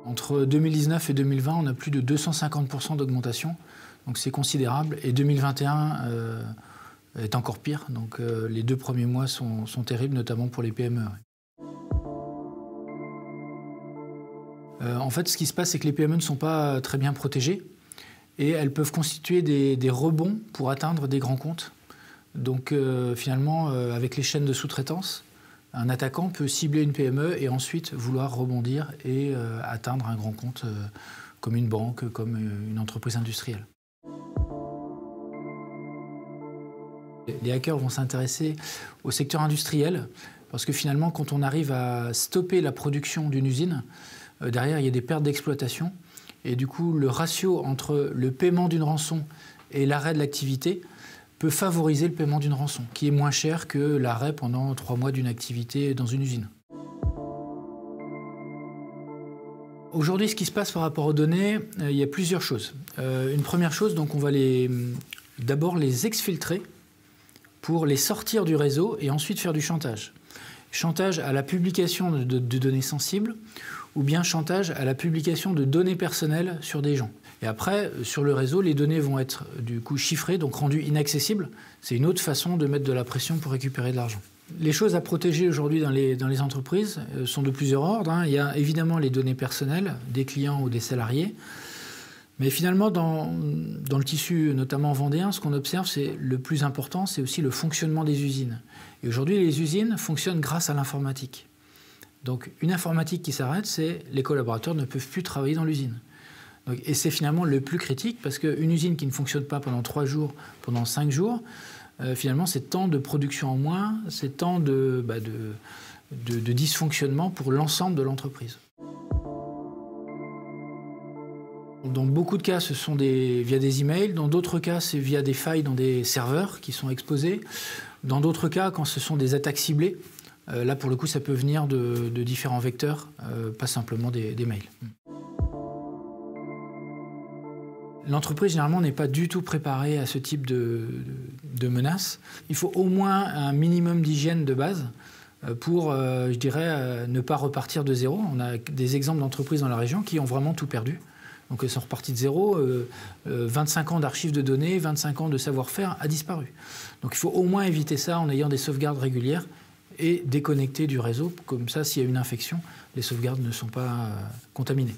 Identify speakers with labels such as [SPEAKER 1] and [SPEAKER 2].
[SPEAKER 1] Entre 2019 et 2020, on a plus de 250% d'augmentation, donc c'est considérable. Et 2021 est encore pire, donc les 2 premiers mois sont terribles, notamment pour les PME. En fait, ce qui se passe, c'est que les PME ne sont pas très bien protégées et elles peuvent constituer des rebonds pour atteindre des grands comptes. Donc finalement, avec les chaînes de sous-traitance, un attaquant peut cibler une PME et ensuite vouloir rebondir et atteindre un grand compte comme une banque, comme une entreprise industrielle. Les hackers vont s'intéresser au secteur industriel parce que finalement, quand on arrive à stopper la production d'une usine, derrière, il y a des pertes d'exploitation. Et du coup, le ratio entre le paiement d'une rançon et l'arrêt de l'activité peut favoriser le paiement d'une rançon, qui est moins cher que l'arrêt pendant 3 mois d'une activité dans une usine. Aujourd'hui, ce qui se passe par rapport aux données, il y a plusieurs choses. Une première chose, donc on va d'abord les exfiltrer pour les sortir du réseau et ensuite faire du chantage. Chantage à la publication de données sensibles ou bien chantage à la publication de données personnelles sur des gens. Et après, sur le réseau, les données vont être du coup chiffrées, donc rendues inaccessibles. C'est une autre façon de mettre de la pression pour récupérer de l'argent. Les choses à protéger aujourd'hui dans les entreprises sont de plusieurs ordres. Il y a évidemment les données personnelles des clients ou des salariés. Mais finalement, dans le tissu, notamment vendéen, ce qu'on observe, c'est le plus important, c'est aussi le fonctionnement des usines. Et aujourd'hui, les usines fonctionnent grâce à l'informatique. Donc, une informatique qui s'arrête, c'est les collaborateurs ne peuvent plus travailler dans l'usine. Et c'est finalement le plus critique parce qu'une usine qui ne fonctionne pas pendant 3 jours, pendant 5 jours, finalement, c'est tant de production en moins, c'est tant de dysfonctionnement pour l'ensemble de l'entreprise. Dans beaucoup de cas, ce sont via des emails. Dans d'autres cas, c'est via des failles dans des serveurs qui sont exposés. Dans d'autres cas, quand ce sont des attaques ciblées, là, pour le coup, ça peut venir de différents vecteurs, pas simplement des mails. L'entreprise, généralement, n'est pas du tout préparée à ce type de menaces. Il faut au moins un minimum d'hygiène de base pour, je dirais, ne pas repartir de zéro. On a des exemples d'entreprises dans la région qui ont vraiment tout perdu. Donc elles sont reparties de zéro, 25 ans d'archives de données, 25 ans de savoir-faire a disparu. Donc il faut au moins éviter ça en ayant des sauvegardes régulières et déconnecter du réseau. Comme ça, s'il y a une infection, les sauvegardes ne sont pas contaminées.